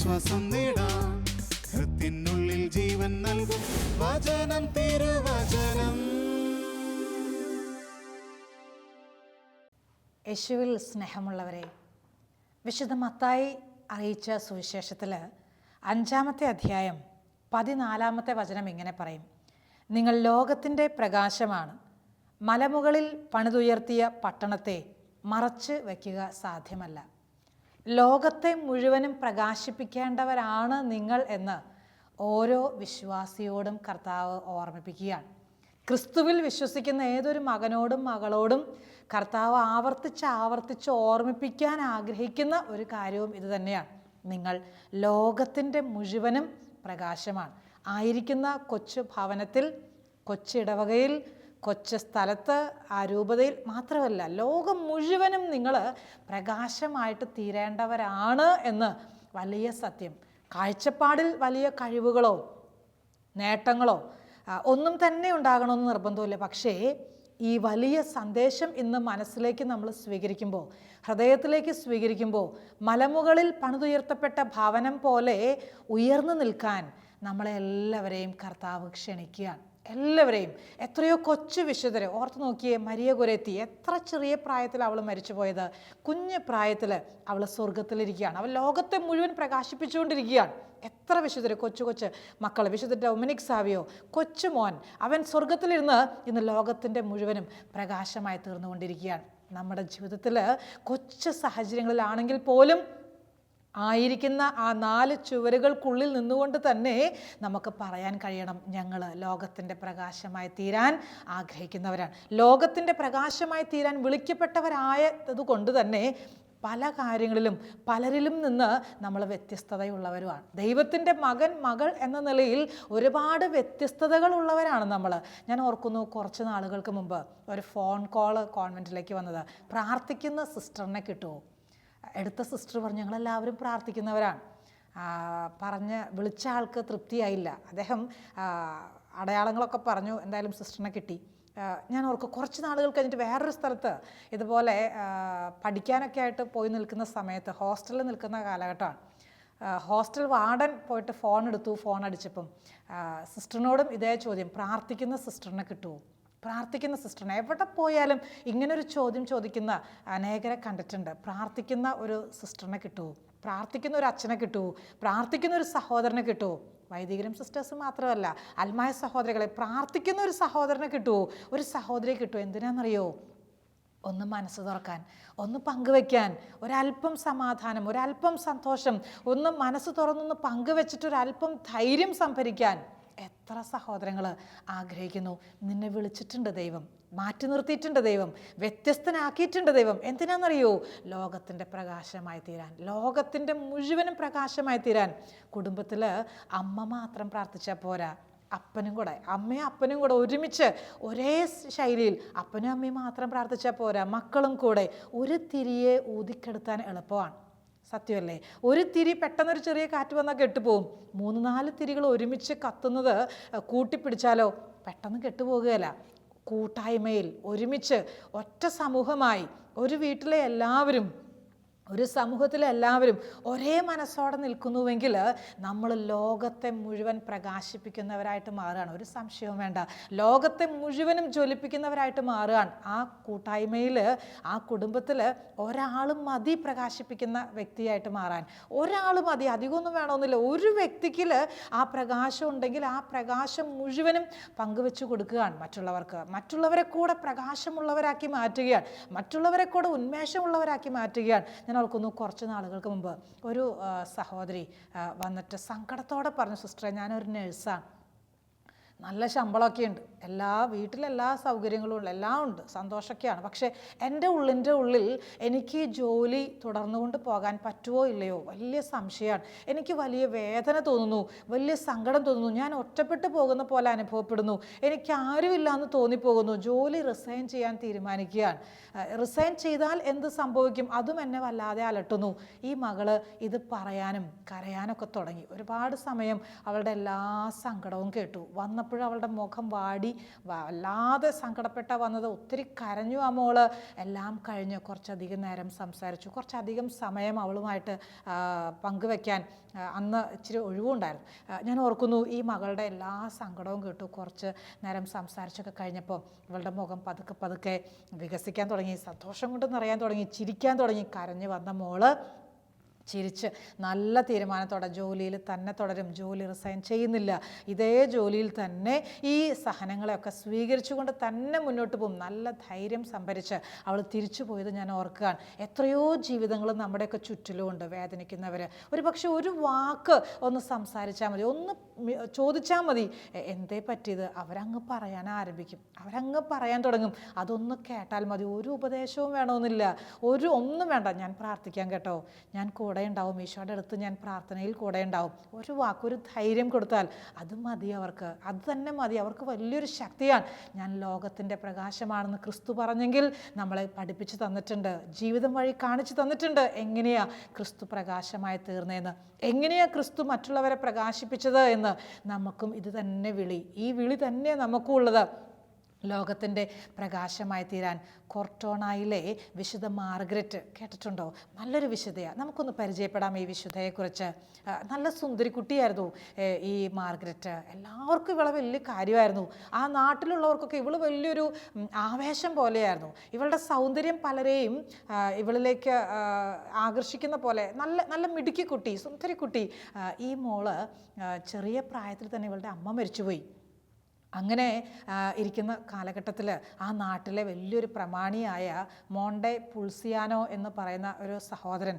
ആശ്വാസം നേടാം. ഹൃത്തിനുള്ളിൽ ജീവൻ നൽകും വചനം, തിരുവചനം. യേശുവിൽ സ്നേഹമുള്ളവരെ, വിശുദ്ധ മത്തായി അറിയിച്ച സുവിശേഷത്തിൽ 5-ാമത്തെ അധ്യായം 14-ാമത്തെ വചനം ഇങ്ങനെ പറയും: നിങ്ങൾ ലോകത്തിൻ്റെ പ്രകാശമാണ്. മലമുകളിൽ പണിതുയർത്തിയ പട്ടണത്തെ മറച്ച് വയ്ക്കുക സാധ്യമല്ല. ലോകത്തെ മുഴുവനും പ്രകാശിപ്പിക്കേണ്ടവരാണ് നിങ്ങൾ എന്ന് ഓരോ വിശ്വാസിയോടും കർത്താവ് ഓർമ്മിപ്പിക്കുകയാണ്. ക്രിസ്തുവിൽ വിശ്വസിക്കുന്ന ഏതൊരു മകനോടും മകളോടും കർത്താവ് ആവർത്തിച്ച് ഓർമ്മിപ്പിക്കാൻ ആഗ്രഹിക്കുന്ന ഒരു കാര്യവും ഇത് തന്നെയാണ്. നിങ്ങൾ ലോകത്തിൻ്റെ മുഴുവനും പ്രകാശമാണ്. ആയിരിക്കുന്ന കൊച്ചു ഭവനത്തിൽ, കൊച്ചിടവകയിൽ, കൊച്ചു സ്ഥലത്ത്, ആ രൂപതയിൽ മാത്രമല്ല, ലോകം മുഴുവനും നിങ്ങൾ പ്രകാശമായിട്ട് തീരേണ്ടവരാണ് എന്ന് വലിയ സത്യം. കാഴ്ചപ്പാടിൽ വലിയ കഴിവുകളോ നേട്ടങ്ങളോ ഒന്നും തന്നെ ഉണ്ടാകണമെന്ന് നിർബന്ധമില്ല. പക്ഷേ ഈ വലിയ സന്ദേശം ഇന്ന് മനസ്സിലേക്ക് നമ്മൾ സ്വീകരിക്കുമ്പോൾ, ഹൃദയത്തിലേക്ക് സ്വീകരിക്കുമ്പോൾ, മലമുകളിൽ പണിതുയർത്തപ്പെട്ട ഭവനം പോലെ ഉയർന്നു നിൽക്കാൻ നമ്മളെല്ലാവരെയും കർത്താവ് ക്ഷണിക്കുകയാണ്. എല്ലാവരെയും. എത്രയോ കൊച്ചു വിശുദ്ധരെ ഓർത്ത് നോക്കിയേ. മരിയ ഗൊരേത്തി, എത്ര ചെറിയ പ്രായത്തിൽ അവൾ മരിച്ചു പോയത്. കുഞ്ഞു പ്രായത്തിൽ അവൾ സ്വർഗത്തിലിരിക്കുകയാണ്. അവൾ ലോകത്തെ മുഴുവൻ പ്രകാശിപ്പിച്ചുകൊണ്ടിരിക്കുകയാണ്. എത്ര വിശുദ്ധർ, കൊച്ചു മക്കൾ. വിശുദ്ധ ഡൊമിനിക് സാവിയോ, കൊച്ചു മോൻ, അവൻ സ്വർഗത്തിലിരുന്ന് ഇന്ന് ലോകത്തിൻ്റെ മുഴുവനും പ്രകാശമായി തീർന്നുകൊണ്ടിരിക്കുകയാണ്. നമ്മുടെ ജീവിതത്തിൽ കൊച്ചു സാഹചര്യങ്ങളിലാണെങ്കിൽ പോലും ആയിരിക്കുന്ന ആ 4 ചുവരുകൾക്കുള്ളിൽ നിന്നുകൊണ്ട് തന്നെ നമുക്ക് പറയാൻ കഴിയണം, ഞങ്ങൾ ലോകത്തിൻ്റെ പ്രകാശമായി തീരാൻ ആഗ്രഹിക്കുന്നവരാണ്. ലോകത്തിൻ്റെ പ്രകാശമായി തീരാൻ വിളിക്കപ്പെട്ടവരായത് കൊണ്ട് തന്നെ പല കാര്യങ്ങളിലും പലരിലും നിന്ന് നമ്മൾ വ്യത്യസ്തതയുള്ളവരുമാണ്. ദൈവത്തിൻ്റെ മകൻ, മകൾ എന്ന നിലയിൽ ഒരുപാട് വ്യത്യസ്തതകളുള്ളവരാണ് നമ്മൾ. ഞാൻ ഓർക്കുന്നു, കുറച്ച് നാളുകൾക്ക് മുമ്പ് ഒരു ഫോൺ കോൾ കോൺവെൻറ്റിലേക്ക് വന്നത്. പ്രാർത്ഥിക്കുന്ന സിസ്റ്ററിനെ കിട്ടുമോ? എടുത്ത സിസ്റ്റർ പറഞ്ഞു, ഞങ്ങളെല്ലാവരും പ്രാർത്ഥിക്കുന്നവരാണ്. വിളിച്ച ആൾക്ക് തൃപ്തിയായില്ല. അദ്ദേഹം അടയാളങ്ങളൊക്കെ പറഞ്ഞു. എന്തായാലും സിസ്റ്ററിനെ കിട്ടി. ഞാൻ ഓർക്കും, കുറച്ച് നാളുകൾ കഴിഞ്ഞിട്ട് വേറൊരു സ്ഥലത്ത് ഇതുപോലെ പഠിക്കാനൊക്കെ ആയിട്ട് പോയി നിൽക്കുന്ന സമയത്ത്, ഹോസ്റ്റലിൽ നിൽക്കുന്ന കാലഘട്ടമാണ്. ഹോസ്റ്റൽ വാർഡൻ പോയിട്ട് ഫോൺ എടുത്തു. ഫോൺ അടിച്ചപ്പം സിസ്റ്ററിനോടും ഇതേ ചോദ്യം, പ്രാർത്ഥിക്കുന്ന സിസ്റ്ററിനെ കിട്ടുമോ? പ്രാർത്ഥിക്കുന്ന സിസ്റ്ററിനെ. എവിടെ പോയാലും ഇങ്ങനൊരു ചോദ്യം ചോദിക്കുന്ന അനേകരെ കണ്ടിട്ടുണ്ട്. പ്രാർത്ഥിക്കുന്ന ഒരു സിസ്റ്ററിനെ കിട്ടുമോ? പ്രാർത്ഥിക്കുന്ന ഒരു അച്ഛനെ കിട്ടുമോ? പ്രാർത്ഥിക്കുന്ന ഒരു സഹോദരനെ കിട്ടുമോ? വൈദികരും സിസ്റ്റേഴ്സ് മാത്രമല്ല, അൽമായ സഹോദരികളെ, പ്രാർത്ഥിക്കുന്ന ഒരു സഹോദരനെ കിട്ടുമോ? ഒരു സഹോദരിയെ കിട്ടുമോ? എന്തിനാണെന്നറിയോ? ഒന്ന് മനസ്സ് തുറക്കാൻ, ഒന്ന് പങ്കുവെക്കാൻ, ഒരല്പം സമാധാനം, ഒരല്പം സന്തോഷം, ഒന്ന് മനസ്സ് തുറന്നൊന്ന് പങ്കുവെച്ചിട്ട് ഒരല്പം ധൈര്യം സംഭരിക്കാൻ എത്ര സഹോദരങ്ങൾ ആഗ്രഹിക്കുന്നു. നിന്നെ വിളിച്ചിട്ടുണ്ട് ദൈവം, മാറ്റി നിർത്തിയിട്ടുണ്ട് ദൈവം, വ്യത്യസ്തനാക്കിയിട്ടുണ്ട് ദൈവം. എന്തിനാണെന്നറിയോ? ലോകത്തിൻ്റെ പ്രകാശമായി തീരാൻ, ലോകത്തിൻ്റെ മുഴുവനും പ്രകാശമായി തീരാൻ. കുടുംബത്തിൽ അമ്മ മാത്രം പ്രാർത്ഥിച്ചാൽ പോരാ, അപ്പനും കൂടെ, അമ്മയും അപ്പനും കൂടെ ഒരുമിച്ച് ഒരേ ശൈലിയിൽ അപ്പനും അമ്മയും മാത്രം പ്രാർത്ഥിച്ചാൽ പോരാ, മക്കളും കൂടെ. ഒരു തിരിയെ ഊതിക്കെടുത്താൻ എളുപ്പമാണ്, സത്യമല്ലേ? ഒരു തിരി പെട്ടെന്നൊരു ചെറിയ കാറ്റ് വന്നാൽ കെട്ടുപോകും. 3-4 തിരികൾ ഒരുമിച്ച് കത്തുന്നത് കൂട്ടിപ്പിടിച്ചാലോ പെട്ടെന്ന് കെട്ടുപോകുകയല്ല. കൂട്ടായ്മയിൽ ഒരുമിച്ച് ഒറ്റ സമൂഹമായി ഒരു വീട്ടിലെ എല്ലാവരും, ഒരു സമൂഹത്തിലെ എല്ലാവരും ഒരേ മനസ്സോടെ നിൽക്കുന്നുവെങ്കിൽ നമ്മൾ ലോകത്തെ മുഴുവൻ പ്രകാശിപ്പിക്കുന്നവരായിട്ട് മാറുകയാണ്. ഒരു സംശയവും വേണ്ട. ലോകത്തെ മുഴുവനും ജ്വലിപ്പിക്കുന്നവരായിട്ട് മാറുകയാണ്. ആ കൂട്ടായ്മയിൽ, ആ കുടുംബത്തിൽ ഒരാളും മതി പ്രകാശിപ്പിക്കുന്ന വ്യക്തിയായിട്ട് മാറാൻ. ഒരാൾ മതി, അധികമൊന്നും വേണമെന്നില്ല. ഒരു വ്യക്തിക്ക് ആ പ്രകാശം ഉണ്ടെങ്കിൽ ആ പ്രകാശം മുഴുവനും പങ്കുവെച്ച് കൊടുക്കുകയാണ് മറ്റുള്ളവർക്ക്. മറ്റുള്ളവരെ കൂടെ പ്രകാശമുള്ളവരാക്കി മാറ്റുകയാണ്, മറ്റുള്ളവരെ കൂടെ ഉന്മേഷമുള്ളവരാക്കി മാറ്റുകയാണ്. ഞാൻ ഓർക്കുന്നു, കുറച്ച് നാളുകൾക്ക് മുമ്പ് ഒരു സഹോദരി വന്നിട്ട് സങ്കടത്തോടെ പറഞ്ഞു, സിസ്റ്ററെ, ഞാനൊരു നഴ്സാണ്, നല്ല ശമ്പളമൊക്കെ ഉണ്ട്, വീട്ടിലെല്ലാ സൗകര്യങ്ങളും ഉണ്ട്, എല്ലാം ഉണ്ട്, സന്തോഷമൊക്കെയാണ്. പക്ഷേ എൻ്റെ ഉള്ളിൽ എനിക്ക് ജോലി തുടർന്നുകൊണ്ട് പോകാൻ പറ്റുമോ ഇല്ലയോ വലിയ സംശയമാണ്. എനിക്ക് വലിയ വേദന തോന്നുന്നു, വലിയ സങ്കടം തോന്നുന്നു, ഞാൻ ഒറ്റപ്പെട്ടു പോകുന്ന പോലെ അനുഭവപ്പെടുന്നു, എനിക്ക് ആരുമില്ല എന്ന് തോന്നിപ്പോകുന്നു. ജോലി റിസൈൻ ചെയ്യാൻ തീരുമാനിക്കുകയാണ്. റിസൈൻ ചെയ്താൽ എന്ത് സംഭവിക്കും, അതും എന്നെ വല്ലാതെ അലട്ടുന്നു. ഈ മകള് ഇത് പറയാനും കരയാനൊക്കെ തുടങ്ങി. ഒരുപാട് സമയം അവളുടെ എല്ലാ സങ്കടവും കേട്ടു. വന്നപ്പോൾ വന്നപ്പോഴും അവളുടെ മുഖം വാടി വല്ലാതെ സങ്കടപ്പെട്ട വന്നത്. ഒത്തിരി കരഞ്ഞു ആ മോള്. എല്ലാം കഴിഞ്ഞ് കുറച്ചധികം നേരം സംസാരിച്ചു. കുറച്ചധികം സമയം അവളുമായിട്ട് പങ്കുവെക്കാൻ അന്ന് ഇച്ചിരി ഒഴിവുണ്ടായിരുന്നു. ഞാൻ ഓർക്കുന്നു, ഈ മകളുടെ എല്ലാ സങ്കടവും കേട്ടു. കുറച്ച് നേരം സംസാരിച്ചൊക്കെ കഴിഞ്ഞപ്പോൾ ഇവളുടെ മുഖം പതുക്കെ പതുക്കെ വികസിക്കാൻ തുടങ്ങി, സന്തോഷം കൊണ്ട് നിറയാൻ തുടങ്ങി, ചിരിക്കാൻ തുടങ്ങി. കരഞ്ഞു വന്ന മോള് ചിരിച്ച് നല്ല തീരുമാനത്തോടെ ജോലിയിൽ തന്നെ തുടരും. ജോലി റിസൈൻ ചെയ്യുന്നില്ല. ഇതേ ജോലിയിൽ തന്നെ ഈ സഹനങ്ങളെയൊക്കെ സ്വീകരിച്ചുകൊണ്ട് തന്നെ മുന്നോട്ട് പോകും. നല്ല ധൈര്യം സംഭരിച്ച് അവൾ തിരിച്ചു പോയത് ഞാൻ ഓർക്കുകയാണ്. എത്രയോ ജീവിതങ്ങൾ നമ്മുടെയൊക്കെ ചുറ്റിലുമുണ്ട് വേദനിക്കുന്നവർ. ഒരു പക്ഷെ ഒരു വാക്ക് ഒന്ന് സംസാരിച്ചാൽ മതി, ഒന്ന് ചോദിച്ചാൽ മതി, എന്തേ പറ്റിയത്, അവരങ്ങ് പറയാൻ ആരംഭിക്കും, അവരങ്ങ് പറയാൻ തുടങ്ങും. അതൊന്ന് കേട്ടാൽ മതി. ഒരു ഉപദേശവും വേണമെന്നില്ല, ഒന്നും വേണ്ട. ഞാൻ പ്രാർത്ഥിക്കാം കേട്ടോ, ഞാൻ കൂടെ ഉണ്ടാവും, ഈശോയുടെ അടുത്ത് ഞാൻ പ്രാർത്ഥനയിൽ കൂടെ ഉണ്ടാവും. ഒരു വാക്കൊരു ധൈര്യം കൊടുത്താൽ അത് മതി അവർക്ക്, അത് തന്നെ മതി. അവർക്ക് വലിയൊരു ശക്തിയാണ്. ഞാൻ ലോകത്തിൻ്റെ പ്രകാശമാണെന്ന് ക്രിസ്തു പറഞ്ഞെങ്കിൽ നമ്മളെ പഠിപ്പിച്ച് തന്നിട്ടുണ്ട്, ജീവിതം വഴി കാണിച്ചു തന്നിട്ടുണ്ട് എങ്ങനെയാ ക്രിസ്തു പ്രകാശമായി തീർന്നതെന്ന്, എങ്ങനെയാ ക്രിസ്തു മറ്റുള്ളവരെ പ്രകാശിപ്പിച്ചത് എന്ന്. നമുക്കും ഇത് തന്നെ വിളി, ഈ വിളി തന്നെ നമുക്കും ഉള്ളത്, ലോകത്തിൻ്റെ പ്രകാശമായി തീരാൻ. കോർട്ടോണയിലെ വിശുദ്ധ മാർഗരറ്റ് കേട്ടിട്ടുണ്ടോ? നല്ലൊരു വിശുദ്ധയാണ്. നമുക്കൊന്ന് പരിചയപ്പെടാം ഈ വിശുദ്ധയെക്കുറിച്ച്. നല്ല സുന്ദരിക്കുട്ടിയായിരുന്നു ഈ മാർഗരറ്റ്. എല്ലാവർക്കും ഇവളെ വലിയ കാര്യമായിരുന്നു. ആ നാട്ടിലുള്ളവർക്കൊക്കെ ഇവള് വലിയൊരു ആവേശം പോലെയായിരുന്നു. ഇവളുടെ സൗന്ദര്യം പലരെയും ഇവളിലേക്ക് ആകർഷിക്കുന്ന പോലെ, നല്ല മിടുക്കി കുട്ടി, സുന്ദരിക്കുട്ടി. ഈ മോള് ചെറിയ പ്രായത്തിൽ തന്നെ ഇവളുടെ അമ്മ മരിച്ചുപോയി. അങ്ങനെ ഇരിക്കുന്ന കാലഘട്ടത്തിൽ ആ നാട്ടിലെ വലിയൊരു പ്രമാണിയായ മോണ്ടെ പുൾസിയാനോ എന്ന് പറയുന്ന ഒരു സഹോദരൻ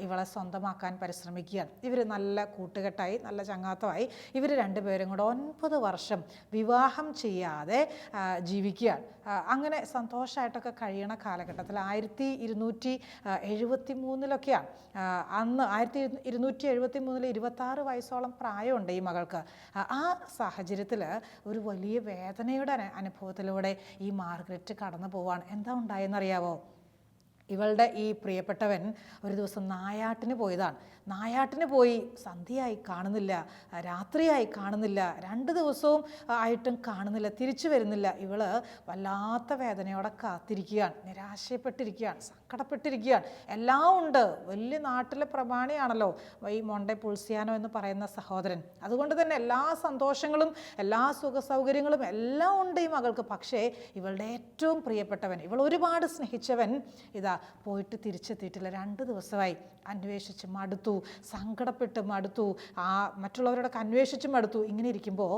ഇവളെ സ്വന്തമാക്കാൻ പരിശ്രമിക്കുകയാണ്. ഇവർ നല്ല കൂട്ടുകെട്ടായി, നല്ല ചങ്ങാത്തമായി. ഇവർ രണ്ടുപേരും കൂടെ 9 വർഷം വിവാഹം ചെയ്യാതെ ജീവിക്കുകയാണ്. അങ്ങനെ സന്തോഷമായിട്ടൊക്കെ കഴിയണ കാലഘട്ടത്തിൽ 1273 അന്ന് 1273 26 വയസ്സോളം പ്രായമുണ്ട് ഈ മകൾക്ക്. ആ സാഹചര്യത്തിൽ ഒരു വലിയ വേദനയുടെ അനുഭവത്തിലൂടെ ഈ മാർഗരറ്റ് കടന്നു പോവാണ്. എന്താ ഉണ്ടായെന്നറിയാവോ? ഇവളുടെ ഈ പ്രിയപ്പെട്ടവൻ ഒരു ദിവസം നായാട്ടിന് പോയതാണ്. നായാട്ടിന് പോയി സന്ധ്യയായി കാണുന്നില്ല, രാത്രിയായി കാണുന്നില്ല, 2 ദിവസവും ആയിട്ടും കാണുന്നില്ല, തിരിച്ചു വരുന്നില്ല. ഇവള് വല്ലാത്ത വേദനയോടെ കാത്തിരിക്കുകയാണ്, നിരാശപ്പെട്ടിരിക്കുകയാണ്, സങ്കടപ്പെട്ടിരിക്കുകയാണ്. എല്ലാം ഉണ്ട്, വലിയ നാട്ടിലെ പ്രമാണിയാണല്ലോ ഈ മോണ്ടെ പുൾസിയാനോ എന്ന് പറയുന്ന സഹോദരൻ. അതുകൊണ്ട് തന്നെ എല്ലാ സന്തോഷങ്ങളും എല്ലാ സുഖ സൗകര്യങ്ങളും എല്ലാം ഉണ്ട് ഈ മകൾക്ക്. പക്ഷേ ഇവളുടെ ഏറ്റവും പ്രിയപ്പെട്ടവൻ, ഇവൾ ഒരുപാട് സ്നേഹിച്ചവൻ ഇതാ പോയിട്ട് തിരിച്ചെത്തിയിട്ടില്ല. 2 ദിവസമായി. അന്വേഷിച്ച് മടുത്തു, സങ്കടപ്പെട്ട് മടുത്തു, മറ്റുള്ളവരോടൊക്കെ അന്വേഷിച്ച് മടുത്തു. ഇങ്ങനെ ഇരിക്കുമ്പോൾ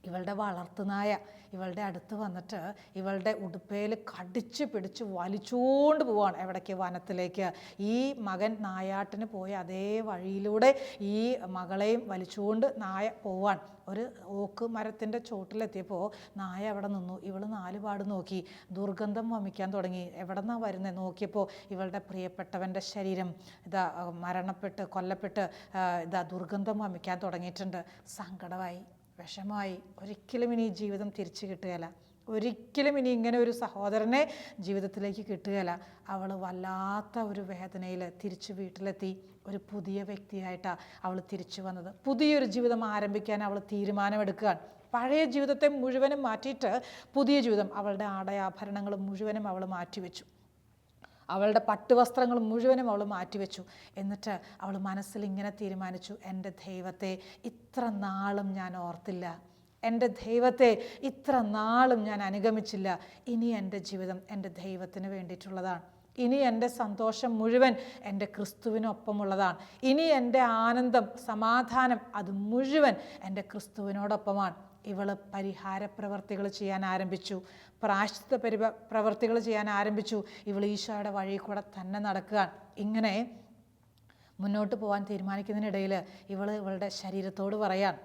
ഇവളുടെ വളർത്തുനായ ഇവളുടെ അടുത്ത് വന്നിട്ട് ഇവളുടെ ഉടുപ്പയിൽ കടിച്ച് പിടിച്ച് വലിച്ചുകൊണ്ട് പോവാണ്. എവിടേക്ക്? വനത്തിലേക്ക്. ഈ മകൻ നായാട്ടിന് പോയ അതേ വഴിയിലൂടെ ഈ മകളെയും വലിച്ചുകൊണ്ട് നായ പോവാൻ. ഒരു ഓക്ക് മരത്തിൻ്റെ ചോട്ടിലെത്തിയപ്പോൾ നായ അവിടെ നിന്നു. ഇവള് 4 പാട് നോക്കി, ദുർഗന്ധം വമിക്കാൻ തുടങ്ങി. എവിടെ നിന്നാണ് വരുന്നത് നോക്കിയപ്പോൾ ഇവളുടെ പ്രിയപ്പെട്ടവൻ്റെ ശരീരം ഇതാ മരണപ്പെട്ട് കൊല്ലപ്പെട്ട് ഇതാ ദുർഗന്ധം വമിക്കാൻ തുടങ്ങിയിട്ടുണ്ട്. സങ്കടമായി, വിഷമായി. ഒരിക്കലും ഇനി ജീവിതം തിരിച്ചു കിട്ടുകയില്ല, ഒരിക്കലും ഇനി ഇങ്ങനെ ഒരു സഹോദരനെ ജീവിതത്തിലേക്ക് കിട്ടുകയില്ല. അവൾ വല്ലാത്ത ഒരു വേദനയിൽ തിരിച്ച് വീട്ടിലെത്തി. ഒരു പുതിയ വ്യക്തിയായിട്ടാണ് അവൾ തിരിച്ചു വന്നത്. പുതിയൊരു ജീവിതം ആരംഭിക്കാൻ അവൾ തീരുമാനമെടുക്കുകയാണ്. പഴയ ജീവിതത്തെ മുഴുവനും മാറ്റിയിട്ട് പുതിയ ജീവിതം. അവളുടെ ആടയാഭരണങ്ങൾ മുഴുവനും അവൾ മാറ്റിവെച്ചു, അവളുടെ പട്ടുവസ്ത്രങ്ങൾ മുഴുവനും അവൾ മാറ്റിവെച്ചു. എന്നിട്ട് അവൾ മനസ്സിൽ ഇങ്ങനെ തീരുമാനിച്ചു, എൻ്റെ ദൈവത്തെ ഇത്ര നാളും ഞാൻ ഓർത്തില്ല, എൻ്റെ ദൈവത്തെ ഇത്ര നാളും ഞാൻ അനുഗമിച്ചില്ല. ഇനി എൻ്റെ ജീവിതം എൻ്റെ ദൈവത്തിന് വേണ്ടിയിട്ടുള്ളതാണ്. ഇനി എൻ്റെ സന്തോഷം മുഴുവൻ എൻ്റെ ക്രിസ്തുവിനൊപ്പമുള്ളതാണ്. ഇനി എൻ്റെ ആനന്ദം, സമാധാനം അത് മുഴുവൻ എൻ്റെ ക്രിസ്തുവിനോടൊപ്പമാണ്. ഇവൾ പരിഹാര പ്രവർത്തികൾ ചെയ്യാൻ ആരംഭിച്ചു, പ്രായശ്ചിത്ത പ്രവർത്തികൾ ചെയ്യാൻ ആരംഭിച്ചു. ഇവൾ ഈശോയുടെ വഴി കൂടെ തന്നെ നടക്കുകയാണ്. ഇങ്ങനെ മുന്നോട്ട് പോകാൻ തീരുമാനിക്കുന്നതിനിടയിൽ ഇവളുടെ ശരീരത്തോട് പറയാൻ,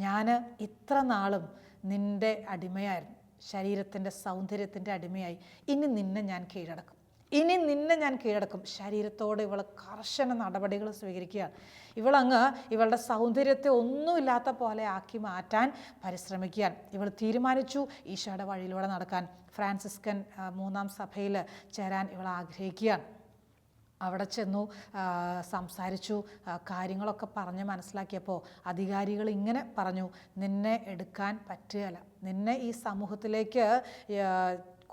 ഞാൻ ഇത്ര നാളും നിൻ്റെ അടിമയായിരുന്നു, ശരീരത്തിൻ്റെ സൗന്ദര്യത്തിൻ്റെ അടിമയായി. ഇനി നിന്നെ ഞാൻ കീഴടക്കും, ഇനി നിന്നെ ഞാൻ കീഴടക്കും. ശരീരത്തോട് ഇവൾ കർശന നടപടികൾ സ്വീകരിക്കുകയാണ്. ഇവളങ്ങ് ഇവളുടെ സൗന്ദര്യത്തെ ഒന്നുമില്ലാത്ത പോലെ ആക്കി മാറ്റാൻ പരിശ്രമിക്കുകയാണ്. ഇവൾ തീരുമാനിച്ചു ഈശോയുടെ വഴിയിലൂടെ നടക്കാൻ. ഫ്രാൻസിസ്കൻ 3-ാം സഭയിൽ ചേരാൻ ഇവൾ ആഗ്രഹിക്കുകയാണ്. അവിടെ ചെന്നു സംസാരിച്ചു, കാര്യങ്ങളൊക്കെ പറഞ്ഞ് മനസ്സിലാക്കിയപ്പോൾ അധികാരികൾ ഇങ്ങനെ പറഞ്ഞു, നിന്നെ എടുക്കാൻ പറ്റുകയില്ല, നിന്നെ ഈ സമൂഹത്തിലേക്ക്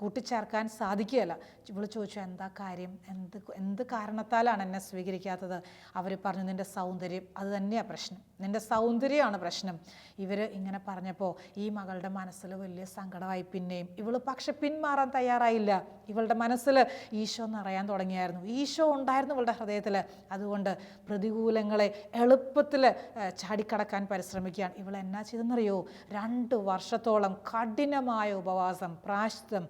കൂട്ടിച്ചേർക്കാൻ സാധിക്കുകയില്ല. ഇവൾ ചോദിച്ചു, എന്താ കാര്യം, എന്ത് കാരണത്താലാണ് എന്നെ സ്വീകരിക്കാത്തത്? അവർ പറഞ്ഞു, നിൻ്റെ സൗന്ദര്യം, അത് തന്നെയാണ് പ്രശ്നം, നിൻ്റെ സൗന്ദര്യമാണ് പ്രശ്നം. ഇവർ ഇങ്ങനെ പറഞ്ഞപ്പോൾ ഈ മകളുടെ മനസ്സിൽ വലിയ സങ്കടമായി. പിന്നെയും ഇവൾ പക്ഷെ പിന്മാറാൻ തയ്യാറായില്ല. ഇവളുടെ മനസ്സിൽ ഈശോ നിറയാൻ തുടങ്ങിയായിരുന്നു, ഈശോ ഉണ്ടായിരുന്നു ഇവളുടെ ഹൃദയത്തിൽ. അതുകൊണ്ട് പ്രതികൂലങ്ങളെ എളുപ്പത്തിൽ ചാടിക്കടക്കാൻ പരിശ്രമിക്കുകയാണ്. ഇവൾ എന്നാ ചെയ്തെന്നറിയോ? 2 വർഷത്തോളം കഠിനമായ ഉപവാസം, പ്രായശ്ചിത്തം,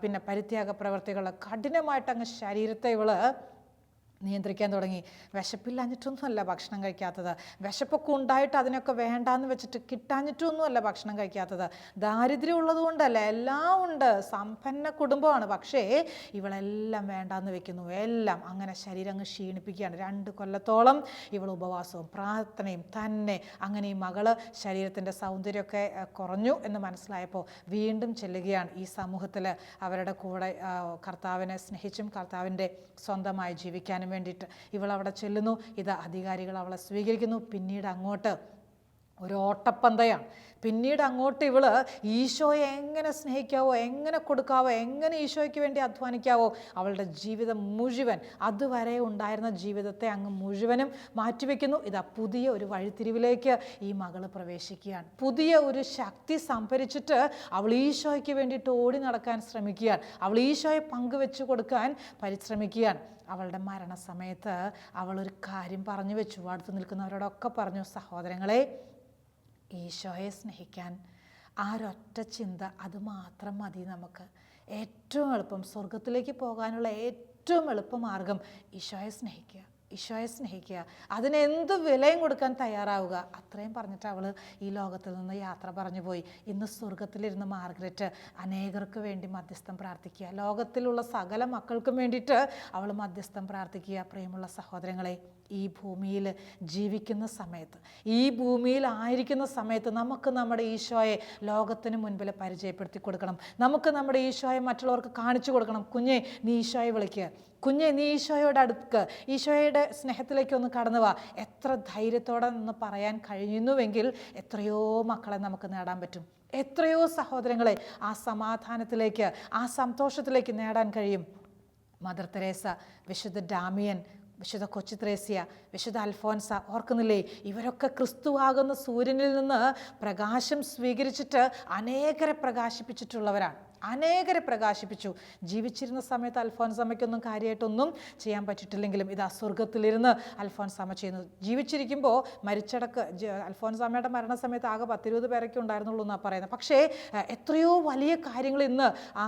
പിന്നെ പരിത്യാഗ പ്രവർത്തികൾ, കഠിനമായിട്ട് അങ്ങ് ശരീരത്തെ ഇവള് നിയന്ത്രിക്കാൻ തുടങ്ങി. വിശപ്പില്ലാഞ്ഞിട്ടൊന്നുമല്ല ഭക്ഷണം കഴിക്കാത്തത്, വിശപ്പൊക്കെ ഉണ്ടായിട്ട് അതിനൊക്കെ വേണ്ടാന്ന് വെച്ചിട്ട് കിട്ടാഞ്ഞിട്ടൊന്നുമല്ല ഭക്ഷണം കഴിക്കാത്തത്, ദാരിദ്ര്യം ഉള്ളത് കൊണ്ടല്ല, എല്ലാം ഉണ്ട്, സമ്പന്ന കുടുംബമാണ്. പക്ഷേ ഇവളെല്ലാം വേണ്ടാന്ന് വെക്കുന്നു, എല്ലാം. അങ്ങനെ ശരീരം അങ്ങ് ക്ഷീണിപ്പിക്കുകയാണ്. 2 കൊല്ലത്തോളം ഇവൾ ഉപവാസവും പ്രാർത്ഥനയും തന്നെ. അങ്ങനെ ഈ മകള് ശരീരത്തിൻ്റെ സൗന്ദര്യമൊക്കെ കുറഞ്ഞു എന്ന് മനസ്സിലായപ്പോൾ വീണ്ടും ചെല്ലുകയാണ് ഈ സമൂഹത്തിൽ അവരുടെ കൂടെ കർത്താവിനെ സ്നേഹിച്ചും കർത്താവിൻ്റെ സ്വന്തമായി ജീവിക്കാനും വേണ്ടിയിട്ട് ഇവൾ അവിടെ ചെല്ലുന്നു. ഇത് അധികാരികൾ അവളെ സ്വീകരിക്കുന്നു. പിന്നീട് അങ്ങോട്ട് ഒരു ഓട്ടപ്പന്തയാണ്. പിന്നീട് അങ്ങോട്ട് ഇവള് ഈശോയെ എങ്ങനെ സ്നേഹിക്കാവോ, എങ്ങനെ കൊടുക്കാവോ, എങ്ങനെ ഈശോയ്ക്ക് വേണ്ടി അധ്വാനിക്കാവോ, അവളുടെ ജീവിതം മുഴുവൻ, അതുവരെ ഉണ്ടായിരുന്ന ജീവിതത്തെ അങ്ങ് മുഴുവനും മാറ്റിവെക്കുന്നു. ഇതാ പുതിയ ഒരു വഴിത്തിരിവിലേക്ക് ഈ മകള് പ്രവേശിക്കുകയാണ്. പുതിയ ഒരു ശക്തി സംഭരിച്ചിട്ട് അവൾ ഈശോയ്ക്ക് വേണ്ടിയിട്ട് ഓടി നടക്കാൻ ശ്രമിക്കുകയാണ്. അവൾ ഈശോയെ പങ്കുവെച്ച് കൊടുക്കാൻ പരിശ്രമിക്കുകയാണ്. അവളുടെ മരണസമയത്ത് അവളൊരു കാര്യം പറഞ്ഞു വെച്ചു. അടുത്ത് നിൽക്കുന്നവരോടൊക്കെ പറഞ്ഞു, സഹോദരങ്ങളെ, ഈശോയെ സ്നേഹിക്കാൻ ആ ഒരൊറ്റ ചിന്ത, അത് മാത്രം മതി നമുക്ക്. ഏറ്റവും എളുപ്പം, സ്വർഗത്തിലേക്ക് പോകാനുള്ള ഏറ്റവും എളുപ്പമാർഗം ഈശോയെ സ്നേഹിക്കുക, ഈശോയെ സ്നേഹിക്കുക, അതിനെന്ത് വിലയും കൊടുക്കാൻ തയ്യാറാവുക. അത്രയും പറഞ്ഞിട്ട് അവൾ ഈ ലോകത്തിൽ നിന്ന് യാത്ര പറഞ്ഞു പോയി. ഇന്ന് സ്വർഗത്തിലിരുന്ന് മാർഗരറ്റ് അനേകർക്ക് വേണ്ടി മധ്യസ്ഥം പ്രാർത്ഥിക്കുക, ലോകത്തിലുള്ള സകല മക്കൾക്കും വേണ്ടിയിട്ട് അവൾ മധ്യസ്ഥം പ്രാർത്ഥിക്കുക. പ്രിയമുള്ള സഹോദരങ്ങളെ, ഈ ഭൂമിയിൽ ജീവിക്കുന്ന സമയത്ത്, ഈ ഭൂമിയിൽ ആയിരിക്കുന്ന സമയത്ത് നമുക്ക് നമ്മുടെ ഈശോയെ ലോകത്തിന് മുൻപിൽ പരിചയപ്പെടുത്തി കൊടുക്കണം. നമുക്ക് നമ്മുടെ ഈശോയെ മറ്റുള്ളവർക്ക് കാണിച്ചു കൊടുക്കണം. കുഞ്ഞെ, നീ ഈശോയെ വിളിക്കുക, കുഞ്ഞെ നീ ഈശോയോട് അടുക്ക്, ഈശോയുടെ സ്നേഹത്തിലേക്ക് ഒന്ന് കടന്നു വാ. എത്ര ധൈര്യത്തോടെ നിന്ന് പറയാൻ കഴിയുന്നുവെങ്കിൽ എത്രയോ മക്കളെ നമുക്ക് നേടാൻ പറ്റും. എത്രയോ സഹോദരങ്ങളെ ആ സമാധാനത്തിലേക്ക്, ആ സന്തോഷത്തിലേക്ക് നേടാൻ കഴിയും. മദർ തെരേസ, വിശുദ്ധ ഡാമിയൻ, വിശുദ്ധ കൊച്ചു ത്രേസ്യ, വിശുദ്ധ അൽഫോൻസ, ഓർക്കുന്നില്ലേ? ഇവരൊക്കെ ക്രിസ്തുവാകുന്ന സൂര്യനിൽ നിന്ന് പ്രകാശം സ്വീകരിച്ചിട്ട് അനേകരെ പ്രകാശിപ്പിച്ചിട്ടുള്ളവരാണ്. അനേകരെ പ്രകാശിപ്പിച്ചു. ജീവിച്ചിരുന്ന സമയത്ത് അൽഫോൻസാമയ്ക്കൊന്നും കാര്യമായിട്ടൊന്നും ചെയ്യാൻ പറ്റിയിട്ടില്ലെങ്കിലും ഇതാ സ്വർഗത്തിലിരുന്ന് അൽഫോൻസാമ ചെയ്യുന്നു. ജീവിച്ചിരിക്കുമ്പോൾ മരിച്ചടക്ക്, അൽഫോൻസാമയുടെ മരണസമയത്ത് ആകെ 10-20 പേരൊക്കെ ഉണ്ടായിരുന്നുള്ളൂ എന്നാണ് പറയുന്നത്. പക്ഷേ എത്രയോ വലിയ കാര്യങ്ങൾ ഇന്ന് ആ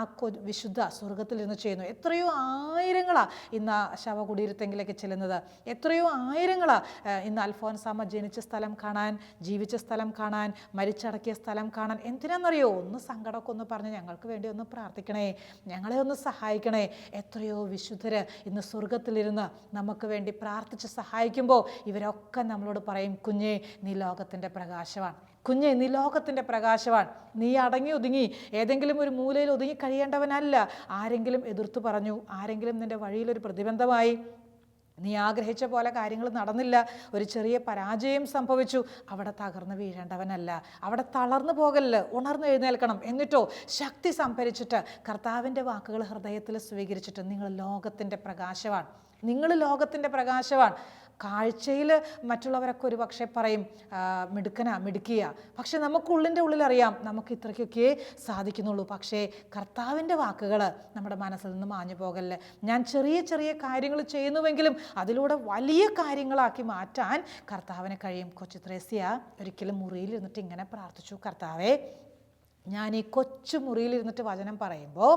വിശുദ്ധ സ്വർഗത്തിലിരുന്ന് ചെയ്യുന്നു. എത്രയോ ആയിരങ്ങളാണ് ഇന്ന് ശവകുടീരത്തെങ്കിലേക്ക് ചെല്ലുന്നത്. എത്രയോ ആയിരങ്ങളാണ് ഇന്ന് അൽഫോൻസാമ ജനിച്ച സ്ഥലം കാണാൻ, ജീവിച്ച സ്ഥലം കാണാൻ, മരിച്ചടക്കിയ സ്ഥലം കാണാൻ. എന്തിനാണെന്നറിയോ? ഒന്ന് സങ്കടമൊക്കെ ഒന്ന് പറഞ്ഞ് ഞങ്ങൾക്ക് വേണ്ടി ഒന്ന് പ്രാർത്ഥിക്കണേ, ഞങ്ങളെ ഒന്ന് സഹായിക്കണേ. എത്രയോ വിശുദ്ധര് ഇന്ന് സ്വർഗത്തിലിരുന്ന് നമുക്ക് വേണ്ടി പ്രാർത്ഥിച്ച് സഹായിക്കുമ്പോൾ ഇവരൊക്കെ നമ്മളോട് പറയും, കുഞ്ഞേ നീ ലോകത്തിൻ്റെ പ്രകാശമാണ്, കുഞ്ഞെ നീ ലോകത്തിൻ്റെ പ്രകാശമാണ്, നീ അടങ്ങി ഒതുങ്ങി ഏതെങ്കിലും ഒരു മൂലയിൽ ഒതുങ്ങി കഴിയേണ്ടവനല്ല. ആരെങ്കിലും എതിർത്തു പറഞ്ഞു, ആരെങ്കിലും നിൻ്റെ വഴിയിലൊരു പ്രതിബന്ധമായി, നീ ആഗ്രഹിച്ച പോലെ കാര്യങ്ങൾ നടന്നില്ല, ഒരു ചെറിയ പരാജയം സംഭവിച്ചു, അവിടെ തകർന്ന് വീഴേണ്ടവനല്ല, അവിടെ തളർന്നു പോകല്ല, ഉണർന്ന് എഴുന്നേൽക്കണം. എന്നിട്ടോ ശക്തി സംഭരിച്ചിട്ട് കർത്താവിൻ്റെ വാക്കുകൾ ഹൃദയത്തിൽ സ്വീകരിച്ചിട്ട് നിങ്ങൾ ലോകത്തിൻ്റെ പ്രകാശമാണ്, നിങ്ങൾ ലോകത്തിൻ്റെ പ്രകാശമാണ്. കാഴ്ചയിൽ മറ്റുള്ളവരൊക്കെ ഒരു പക്ഷേ പറയും മിടുക്കിയ, പക്ഷെ നമുക്കുള്ളിൻ്റെ ഉള്ളിലറിയാം നമുക്ക് ഇത്രയ്ക്കൊക്കെ സാധിക്കുന്നുള്ളൂ. പക്ഷേ കർത്താവിൻ്റെ വാക്കുകൾ നമ്മുടെ മനസ്സിൽ നിന്ന് മാഞ്ഞു പോകല്ലേ. ഞാൻ ചെറിയ ചെറിയ കാര്യങ്ങൾ ചെയ്യുന്നുവെങ്കിലും അതിലൂടെ വലിയ കാര്യങ്ങളാക്കി മാറ്റാൻ കർത്താവിന് കഴിയും. കൊച്ചു ത്രേസ്യ ഒരിക്കലും മുറിയിലിരുന്നിട്ട് ഇങ്ങനെ പ്രാർത്ഥിച്ചു, കർത്താവേ, ഞാൻ ഈ കൊച്ചു മുറിയിലിരുന്നിട്ട് വചനം പറയുമ്പോൾ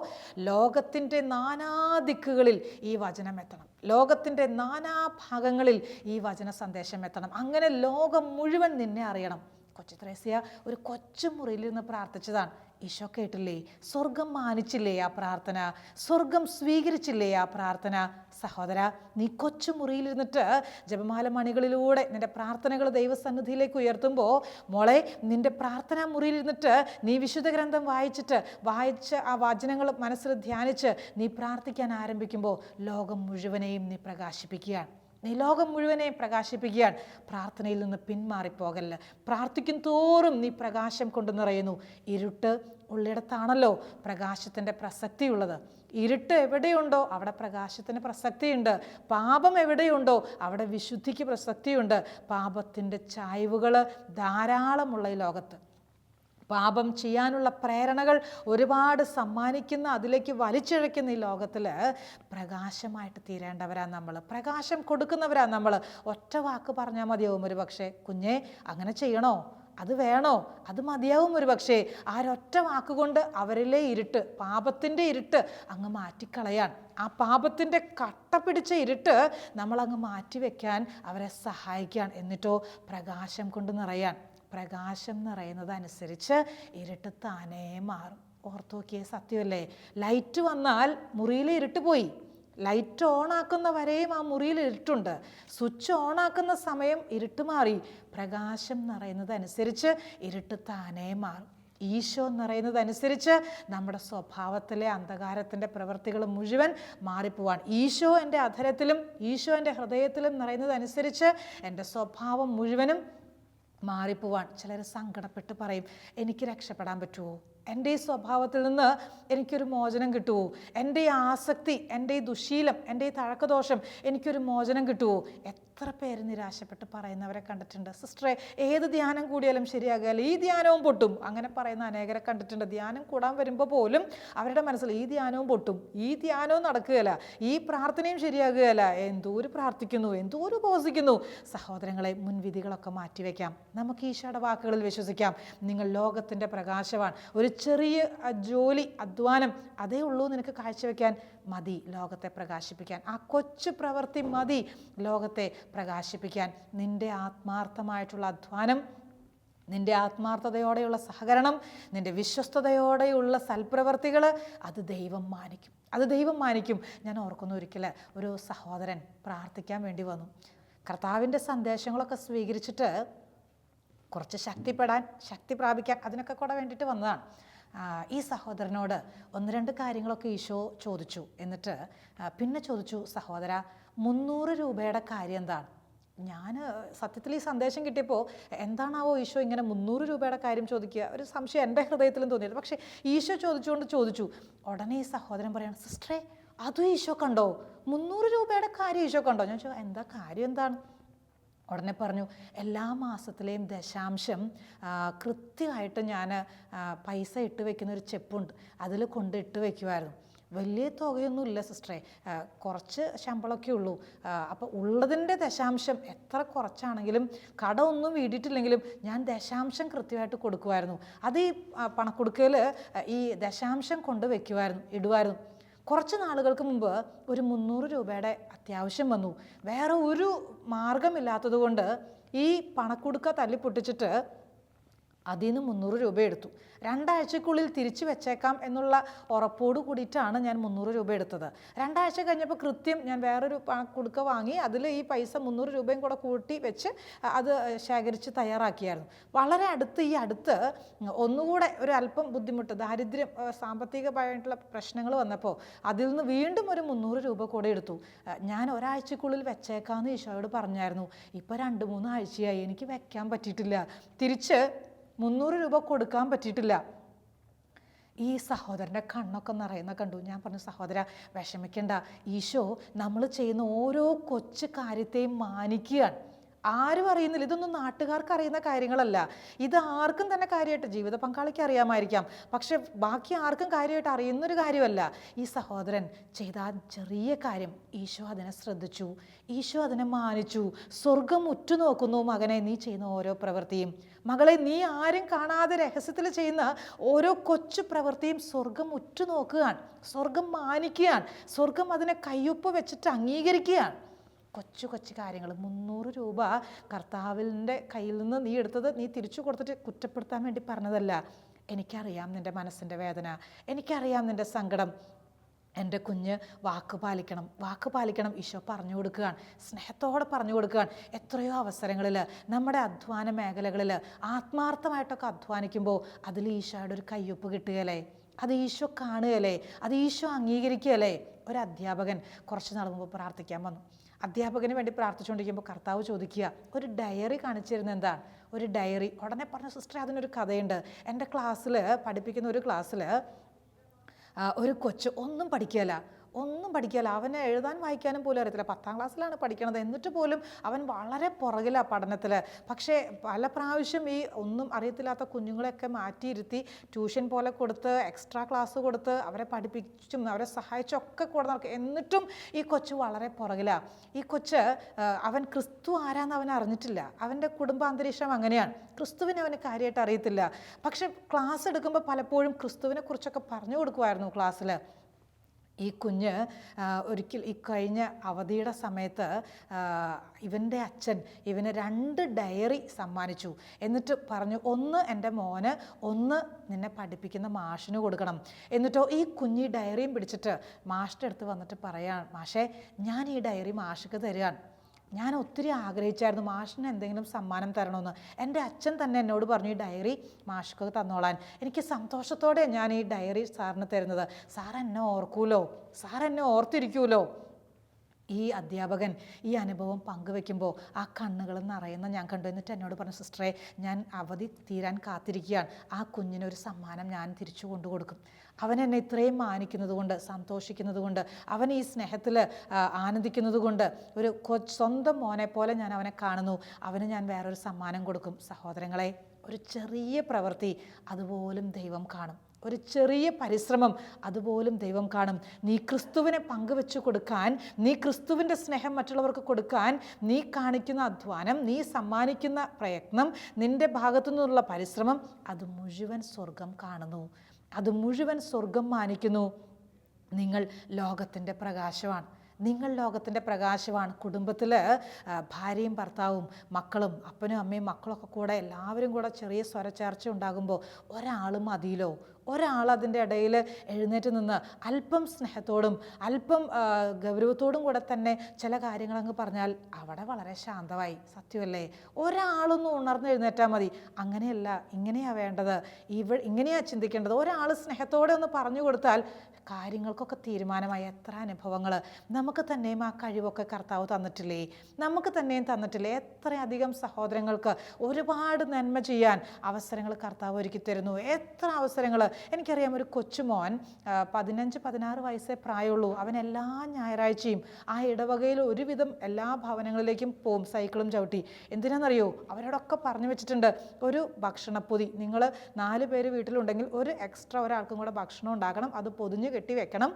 ലോകത്തിൻ്റെ നാനാദിക്കുകളിൽ ഈ വചനം എത്തണം, ലോകത്തിൻ്റെ നാനാഭാഗങ്ങളിൽ ഈ വചന സന്ദേശം എത്തണം. അങ്ങനെ ലോകം മുഴുവൻ നിന്നെ അറിയണം. കൊച്ചു ത്രേസ്യ ഒരു കൊച്ചു മുറിയിലിരുന്ന് പ്രാർത്ഥിച്ചതാണ്. ഈശോ കേട്ടില്ലേ? സ്വർഗം മാനിച്ചില്ലേ ആ പ്രാർത്ഥന? സ്വർഗം സ്വീകരിച്ചില്ലേ ആ പ്രാർത്ഥന? സഹോദര, നീ കൊച്ചു മുറിയിലിരുന്നിട്ട് ജപമാല മണികളിലൂടെ നിന്റെ പ്രാർത്ഥനകൾ ദൈവസന്നിധിയിലേക്ക് ഉയർത്തുമ്പോൾ, മോളെ, നിന്റെ പ്രാർത്ഥനാ മുറിയിലിരുന്നിട്ട് നീ വിശുദ്ധ ഗ്രന്ഥം വായിച്ച് ആ വചനങ്ങൾ മനസ്സിൽ ധ്യാനിച്ച് നീ പ്രാർത്ഥിക്കാൻ ആരംഭിക്കുമ്പോൾ ലോകം മുഴുവനെയും നീ പ്രകാശിപ്പിക്കുകയാണ്. നീ ലോകം മുഴുവനെയും പ്രകാശിപ്പിക്കുകയാണ്. പ്രാർത്ഥനയിൽ നിന്ന് പിന്മാറിപ്പോകല്ല. പ്രാർത്ഥിക്കും തോറും നീ പ്രകാശം കൊണ്ട് നിറയുന്നു. ഇരുട്ട് ഉള്ളിടത്താണല്ലോ പ്രകാശത്തിൻ്റെ പ്രസക്തിയുള്ളത്. ഇരുട്ട് എവിടെയുണ്ടോ അവിടെ പ്രകാശത്തിന് പ്രസക്തിയുണ്ട്. പാപം എവിടെയുണ്ടോ അവിടെ വിശുദ്ധിക്ക് പ്രസക്തിയുണ്ട്. പാപത്തിൻ്റെ ചായ്വുകൾ ധാരാളമുള്ള ഈ ലോകത്ത്, പാപം ചെയ്യാനുള്ള പ്രേരണകൾ ഒരുപാട് സമ്മാനിക്കുന്ന, അതിലേക്ക് വലിച്ചിഴയ്ക്കുന്ന ഈ ലോകത്തിൽ പ്രകാശമായിട്ട് തീരേണ്ടവരാ നമ്മൾ. പ്രകാശം കൊടുക്കുന്നവരാ നമ്മൾ. ഒറ്റ വാക്ക് പറഞ്ഞാൽ മതിയാവും ഒരു പക്ഷേ, കുഞ്ഞെ അങ്ങനെ ചെയ്യണോ, അത് വേണോ, അത് മതിയാവും ഒരു പക്ഷേ. ആ ഒരൊറ്റ വാക്കുകൊണ്ട് അവരിലെ ഇരുട്ട്, പാപത്തിൻ്റെ ഇരുട്ട് അങ്ങ് മാറ്റിക്കളയാൻ, ആ പാപത്തിൻ്റെ കട്ട പിടിച്ച ഇരുട്ട് നമ്മളങ്ങ് മാറ്റിവെക്കാൻ അവരെ സഹായിക്കാൻ. എന്നിട്ടോ പ്രകാശം കൊണ്ട് നിറയാൻ. പ്രകാശം നിറയുന്നതനുസരിച്ച് ഇരുട്ട് താനേ മാറും. ഓർത്ത് നോക്കിയേ, സത്യമല്ലേ? ലൈറ്റ് വന്നാൽ മുറിയിലെ ഇരുട്ട് പോയി. ലൈറ്റ് ഓണാക്കുന്ന വരെയും ആ മുറിയിൽ ഇരുട്ടുണ്ട്. സ്വിച്ച് ഓണാക്കുന്ന സമയം ഇരുട്ട് മാറി. പ്രകാശം നിറയുന്നതനുസരിച്ച് ഇരുട്ട് താനേ മാറും. ഈശോ നിറയുന്നതനുസരിച്ച് നമ്മുടെ സ്വഭാവത്തിലെ അന്ധകാരത്തിൻ്റെ പ്രവൃത്തികൾ മുഴുവൻ മാറിപ്പോവാൻ. ഈശോ എൻ്റെ അധരത്തിലും ഈശോ എൻ്റെ ഹൃദയത്തിലും നിറയുന്നതനുസരിച്ച് എൻ്റെ സ്വഭാവം മുഴുവനും മാറിപ്പോവാൻ. ചിലർ സങ്കടപ്പെട്ട് പറയും, എനിക്ക് രക്ഷപ്പെടാൻ പറ്റുമോ? എൻ്റെ ഈ സ്വഭാവത്തിൽ നിന്ന് എനിക്കൊരു മോചനം കിട്ടുമോ? എൻ്റെ ഈ ആസക്തി, എൻ്റെ ഈ ദുശീലം, എൻ്റെ ഈ തഴക്കദോഷം എനിക്കൊരു മോചനം കിട്ടുമോ? എത്ര പേര് നിരാശപ്പെട്ട് പറയുന്നവരെ കണ്ടിട്ടുണ്ട്. സിസ്റ്ററെ, ഏത് ധ്യാനം കൂടിയാലും ശരിയാകുകയല്ല, ഈ ധ്യാനവും പൊട്ടും, അങ്ങനെ പറയുന്ന അനേകരെ കണ്ടിട്ടുണ്ട്. ധ്യാനം കൂടാൻ വരുമ്പോൾ പോലും അവരുടെ മനസ്സിൽ ഈ ധ്യാനവും പൊട്ടും, ഈ ധ്യാനവും നടക്കുകയില്ല, ഈ പ്രാർത്ഥനയും ശരിയാകുകയില്ല. എന്തോരം പ്രാർത്ഥിക്കുന്നു, എന്തോരം ഉപവസിക്കുന്നു. സഹോദരങ്ങളെ, മുൻവിധികളൊക്കെ മാറ്റിവെക്കാം. നമുക്ക് ഈശോയുടെ വാക്കുകളിൽ വിശ്വസിക്കാം. നിങ്ങൾ ലോകത്തിൻ്റെ പ്രകാശമാണ്. ഒരു ചെറിയ ജോലി, അധ്വാനം, അതേ ഉള്ളൂ നിനക്ക് കാഴ്ചവെക്കാൻ. മതി ലോകത്തെ പ്രകാശിപ്പിക്കാൻ. ആ കൊച്ചു പ്രവൃത്തി മതി ലോകത്തെ പ്രകാശിപ്പിക്കാൻ. നിൻ്റെ ആത്മാർത്ഥമായിട്ടുള്ള അധ്വാനം, നിൻ്റെ ആത്മാർത്ഥതയോടെയുള്ള സഹകരണം, നിൻ്റെ വിശ്വസ്തയോടെയുള്ള സൽപ്രവർത്തികൾ, അത് ദൈവം മാനിക്കും. അത് ദൈവം മാനിക്കും. ഞാൻ ഓർക്കുന്നു, ഒരിക്കൽ ഒരു സഹോദരൻ പ്രാർത്ഥിക്കാൻ വേണ്ടി വന്നു. കർത്താവിൻ്റെ സന്ദേശങ്ങളൊക്കെ സ്വീകരിച്ചിട്ട് കുറച്ച് ശക്തി പ്രാപിക്കാൻ അതിനൊക്കെ കൂടെ വേണ്ടിയിട്ട് വന്നതാണ്. ഈ സഹോദരനോട് 1-2 കാര്യങ്ങളൊക്കെ ഈശോ ചോദിച്ചു. എന്നിട്ട് പിന്നെ ചോദിച്ചു, സഹോദര, 300 രൂപയുടെ കാര്യം എന്താണ്? ഞാൻ സത്യത്തിൽ ഈ സന്ദേശം കിട്ടിയപ്പോൾ എന്താണാവോ ഈശോ ഇങ്ങനെ 300 രൂപയുടെ കാര്യം ചോദിക്കുക, ഒരു സംശയം എൻ്റെ ഹൃദയത്തിലും തോന്നിയില്ല. പക്ഷേ ഈശോ ചോദിച്ചു. ഉടനെ ഈ സഹോദരൻ പറയാണ്, സിസ്റ്ററെ, അതും ഈശോ കണ്ടോ? 300 രൂപയുടെ കാര്യം ഈശോ കണ്ടോ? ഞാൻ ചോദിച്ചു, എന്താ കാര്യം എന്താണ്? ഉടനെ പറഞ്ഞു, എല്ലാ മാസത്തിലെയും ദശാംശം കൃത്യമായിട്ട് ഞാൻ പൈസ ഇട്ട് വയ്ക്കുന്ന ഒരു ചെപ്പുണ്ട്, അതിൽ കൊണ്ട് ഇട്ട് വയ്ക്കുമായിരുന്നു. വലിയ തുകയൊന്നുമില്ല സിസ്റ്ററെ, കുറച്ച് ശമ്പളമൊക്കെ ഉള്ളൂ. അപ്പോൾ ഉള്ളതിൻ്റെ ദശാംശം എത്ര കുറച്ചാണെങ്കിലും, കട ഒന്നും വീടിയിട്ടില്ലെങ്കിലും ഞാൻ ദശാംശം കൃത്യമായിട്ട് കൊടുക്കുമായിരുന്നു. അത് ഈ പണക്കൊടുക്കയിൽ ഈ ദശാംശം കൊണ്ട് വയ്ക്കുമായിരുന്നു, ഇടുമായിരുന്നു. കുറച്ച് നാളുകൾക്ക് മുമ്പ് ഒരു 300 രൂപയുടെ അത്യാവശ്യം വന്നു. വേറെ ഒരു മാർഗമില്ലാത്തത് കൊണ്ട് ഈ പണക്കുടുക്ക തല്ലിപ്പൊട്ടിച്ചിട്ട് അതിൽ നിന്ന് 300 രൂപ എടുത്തു. 2 ആഴ്ചക്കുള്ളിൽ തിരിച്ചു വെച്ചേക്കാം എന്നുള്ള ഉറപ്പോട് കൂടിയിട്ടാണ് ഞാൻ 300 രൂപ എടുത്തത്. 2 ആഴ്ച കഴിഞ്ഞപ്പോൾ കൃത്യം ഞാൻ വേറൊരു കുടുക്ക വാങ്ങി അതിൽ ഈ പൈസ 300 രൂപയും കൂടെ കൂട്ടി വെച്ച് അത് ശേഖരിച്ച് തയ്യാറാക്കിയായിരുന്നു. വളരെ അടുത്ത് ഒന്നുകൂടെ ഒരു അല്പം ബുദ്ധിമുട്ട്, ദാരിദ്ര്യം, സാമ്പത്തികമായിട്ടുള്ള പ്രശ്നങ്ങൾ വന്നപ്പോൾ അതിൽ നിന്ന് വീണ്ടും ഒരു 300 രൂപ കൂടെ എടുത്തു. ഞാൻ ഒരാഴ്ചക്കുള്ളിൽ വെച്ചേക്കാമെന്ന് ഈശോയോട് പറഞ്ഞായിരുന്നു. ഇപ്പോൾ 2-3 ആഴ്ചയായി എനിക്ക് വെക്കാൻ പറ്റിയിട്ടില്ല. തിരിച്ച് 300 രൂപ കൊടുക്കാൻ പറ്റിയിട്ടില്ല. ഈ സഹോദരൻ്റെ കണ്ണൊക്കെ നിറയുന്ന കണ്ടു. ഞാൻ പറഞ്ഞു, സഹോദര, വിഷമിക്കണ്ട. ഈശോ നമ്മൾ ചെയ്യുന്ന ഓരോ കൊച്ചു കാര്യത്തെയും മാനിക്കുകയാണ്. ആരും അറിയുന്നില്ല. ഇതൊന്നും നാട്ടുകാർക്ക് അറിയുന്ന കാര്യങ്ങളല്ല. ഇത് ആർക്കും തന്നെ കാര്യമായിട്ട്, ജീവിത പങ്കാളിക്ക് അറിയാമായിരിക്കാം, പക്ഷെ ബാക്കി ആർക്കും കാര്യമായിട്ട് അറിയുന്നൊരു കാര്യമല്ല. ഈ സഹോദരൻ ചെയ്ത ചെറിയ കാര്യം ഈശോ അതിനെ ശ്രദ്ധിച്ചു, ഈശോ അതിനെ മാനിച്ചു. സ്വർഗം ഉറ്റുനോക്കുന്നു, മകനെ, നീ ചെയ്യുന്ന ഓരോ പ്രവൃത്തിയും. മകളെ, നീ ആരും കാണാതെ രഹസ്യത്തിൽ ചെയ്യുന്ന ഓരോ കൊച്ചു പ്രവൃത്തിയും സ്വർഗം ഉറ്റുനോക്കുകയാണ്, സ്വർഗം മാനിക്കുകയാണ്, സ്വർഗം അതിനെ കയ്യൊപ്പ് വെച്ചിട്ട് അംഗീകരിക്കുകയാണ്. കൊച്ചു കൊച്ചു കാര്യങ്ങൾ. 300 രൂപ കർത്താവിൻ്റെ കയ്യിൽ നിന്ന് നീ എടുത്തത് നീ തിരിച്ചു കൊടുത്തിട്ട് കുറ്റപ്പെടുത്താൻ വേണ്ടി പറഞ്ഞതല്ല. എനിക്കറിയാം നിൻ്റെ മനസ്സിൻ്റെ വേദന, എനിക്കറിയാം നിൻ്റെ സങ്കടം. എൻ്റെ കുഞ്ഞ് വാക്ക് പാലിക്കണം ഈശോ പറഞ്ഞു കൊടുക്കുകയാണ്, സ്നേഹത്തോടെ പറഞ്ഞു കൊടുക്കുകയാണ്. എത്രയോ അവസരങ്ങളിൽ നമ്മുടെ അധ്വാന മേഖലകളിൽ ആത്മാർത്ഥമായിട്ടൊക്കെ അധ്വാനിക്കുമ്പോൾ അതിൽ ഈശോയുടെ ഒരു കയ്യൊപ്പ് കിട്ടുകയല്ലേ, അത് ഈശോ കാണുകയല്ലേ, അത് ഈശോ അംഗീകരിക്കുകയല്ലേ. ഒരു അധ്യാപകൻ കുറച്ച് നാൾ മുമ്പ് പ്രാർത്ഥിക്കാൻ വന്നു. അധ്യാപകന് വേണ്ടി പ്രാർത്ഥിച്ചുകൊണ്ടിരിക്കുമ്പോൾ കർത്താവ് ചോദിക്കുക, ഒരു ഡയറി കാണിച്ചിരുന്നത് എന്താണ്? ഒരു ഡയറി. ഉടനെ പറഞ്ഞു, സിസ്റ്റർ അതിനൊരു കഥയുണ്ട്. എൻ്റെ ക്ലാസ്സിൽ പഠിപ്പിക്കുന്ന ഒരു ക്ലാസ്സിൽ ഒരു കൊച്ച് ഒന്നും പഠിക്കുകയില്ല. അവന് എഴുതാൻ വായിക്കാനും പോലും അറിയത്തില്ല. 10ാം ക്ലാസ്സിലാണ് പഠിക്കണത്. എന്നിട്ട് പോലും അവൻ വളരെ പുറകിലാണ് പഠനത്തിൽ. പക്ഷേ പല പ്രാവശ്യം ഈ ഒന്നും അറിയത്തില്ലാത്ത കുഞ്ഞുങ്ങളെയൊക്കെ മാറ്റിയിരുത്തി ട്യൂഷൻ പോലെ കൊടുത്ത്, എക്സ്ട്രാ ക്ലാസ് കൊടുത്ത്, അവരെ പഠിപ്പിച്ചും അവരെ സഹായിച്ചൊക്കെ കൂടെ നടക്കും. എന്നിട്ടും ഈ കൊച്ച് വളരെ പുറകിലാണ്. ഈ കൊച്ച് അവൻ ക്രിസ്തു ആരാന്ന് അവൻ അറിഞ്ഞിട്ടില്ല. അവൻ്റെ കുടുംബാന്തരീക്ഷം അങ്ങനെയാണ്. ക്രിസ്തുവിനെ അവന് കാര്യമായിട്ട് അറിയത്തില്ല. പക്ഷെ ക്ലാസ് എടുക്കുമ്പോൾ പലപ്പോഴും ക്രിസ്തുവിനെ കുറിച്ചൊക്കെ പറഞ്ഞു കൊടുക്കുമായിരുന്നു ക്ലാസ്സിൽ. ഈ കുഞ്ഞ് ഒരിക്കൽ ഈ കഴിഞ്ഞ അവധിയുടെ സമയത്ത് ഇവൻ്റെ അച്ഛൻ ഇവന് 2 ഡയറി സമ്മാനിച്ചു. എന്നിട്ട് പറഞ്ഞു, ഒന്ന് എൻ്റെ മോന്, ഒന്ന് നിന്നെ പഠിപ്പിക്കുന്ന മാഷിന് കൊടുക്കണം. എന്നിട്ടോ ഈ കുഞ്ഞ് ഡയറിയും പിടിച്ചിട്ട് മാഷിൻ്റെ അടുത്ത് വന്നിട്ട് പറയാൻ, മാഷേ ഞാൻ ഈ ഡയറി മാഷിക്ക് തരികയാണ്. ഞാൻ ഒത്തിരി ആഗ്രഹിച്ചായിരുന്നു മാഷിന് എന്തെങ്കിലും സമ്മാനം തരണമെന്ന്. എൻ്റെ അച്ഛൻ തന്നെ എന്നോട് പറഞ്ഞു ഈ ഡയറി മാഷിക്ക് തന്നോളാൻ. എനിക്ക് സന്തോഷത്തോടെ ഞാൻ ഈ ഡയറി സാറിന് തരുന്നത്. സാർ എന്നെ ഓർക്കൂലോ, സാർ എന്നെ ഓർത്തിരിക്കൂലോ. ഈ അധ്യാപകൻ ഈ അനുഭവം പങ്കുവെക്കുമ്പോൾ ആ കണ്ണുകൾ നിറയുന്ന ഞാൻ കണ്ടു. എന്നിട്ട് എന്നോട് പറഞ്ഞു, സിസ്റ്ററെ ഞാൻ അവധി തീരാൻ കാത്തിരിക്കുകയാണ്, ആ കുഞ്ഞിനൊരു സമ്മാനം ഞാൻ തിരിച്ചു കൊണ്ടു കൊടുക്കും. അവൻ എന്നെ ഇത്രയും മാനിക്കുന്നത് കൊണ്ട്, സന്തോഷിക്കുന്നത് കൊണ്ട്, അവൻ ഈ സ്നേഹത്തിൽ ആനന്ദിക്കുന്നത് കൊണ്ട്, ഒരു സ്വന്തം മോനെ പോലെ ഞാൻ അവനെ കാണുന്നു. അവന് ഞാൻ വേറൊരു സമ്മാനം കൊടുക്കും. സഹോദരങ്ങളെ, ഒരു ചെറിയ പ്രവൃത്തി അതുപോലും ദൈവം കാണും. ഒരു ചെറിയ പരിശ്രമം അതുപോലും ദൈവം കാണും. നീ ക്രിസ്തുവിനെ പങ്കുവെച്ചു കൊടുക്കാൻ, നീ ക്രിസ്തുവിൻ്റെ സ്നേഹം മറ്റുള്ളവർക്ക് കൊടുക്കാൻ നീ കാണിക്കുന്ന അധ്വാനം, നീ സമ്മാനിക്കുന്ന പ്രയത്നം, നിൻ്റെ ഭാഗത്തു നിന്നുള്ള പരിശ്രമം, അത് മുഴുവൻ സ്വർഗം കാണുന്നു, അത് മുഴുവൻ സ്വർഗം മാനിക്കുന്നു. നിങ്ങൾ ലോകത്തിൻ്റെ പ്രകാശമാണ്. നിങ്ങൾ ലോകത്തിൻ്റെ പ്രകാശമാണ്. കുടുംബത്തിൽ ഭാര്യയും ഭർത്താവും മക്കളും അപ്പനും അമ്മയും മക്കളൊക്കെ കൂടെ എല്ലാവരും കൂടെ ചെറിയ സ്വരച്ചേർച്ച ഉണ്ടാകുമ്പോൾ ഒരാൾ മതിയിലോ, ഒരാൾ അതിൻ്റെ ഇടയിൽ എഴുന്നേറ്റ് നിന്ന് അല്പം സ്നേഹത്തോടും അല്പം ഗൗരവത്തോടും കൂടെ തന്നെ ചില കാര്യങ്ങളങ്ങ് പറഞ്ഞാൽ അവിടെ വളരെ ശാന്തമായി. സത്യമല്ലേ? ഒരാളൊന്ന് ഉണർന്ന് എഴുന്നേറ്റാൽ മതി. അങ്ങനെയല്ല, ഇങ്ങനെയാണ് വേണ്ടത്, ഇങ്ങനെയാണ് ചിന്തിക്കേണ്ടത്. ഒരാൾ സ്നേഹത്തോടെ ഒന്ന് പറഞ്ഞു കൊടുത്താൽ കാര്യങ്ങൾക്കൊക്കെ തീരുമാനമായി. എത്ര അനുഭവങ്ങൾ നമുക്ക് തന്നെയും ആ കഴിവൊക്കെ കർത്താവ് തന്നിട്ടില്ലേ? നമുക്ക് തന്നെയും തന്നിട്ടില്ലേ? എത്രയധികം സഹോദരങ്ങൾക്ക് ഒരുപാട് നന്മ ചെയ്യാൻ അവസരങ്ങൾ കർത്താവ് ഒരുക്കി തരുന്നു. എത്ര അവസരങ്ങൾ! എനിക്കറിയാം, ഒരു കൊച്ചുമോൻ 15-16 വയസ്സേ പ്രായമുള്ളൂ. അവൻ എല്ലാ ഞായറാഴ്ചയും ആ ഇടവകയിൽ ഒരുവിധം എല്ലാ ഭവനങ്ങളിലേക്കും പോവും, സൈക്കിളും ചവിട്ടി. എന്തിനാണെന്നറിയോ? അവരോടൊക്കെ പറഞ്ഞു വെച്ചിട്ടുണ്ട്, ഒരു ഭക്ഷണപ്പൊതി, നിങ്ങൾ 4 പേര് വീട്ടിലുണ്ടെങ്കിൽ ഒരു എക്സ്ട്രാ ഒരാൾക്കും കൂടെ ഭക്ഷണം ഉണ്ടാക്കണം, അത് പൊതിഞ്ഞ് കെട്ടി വെക്കണം.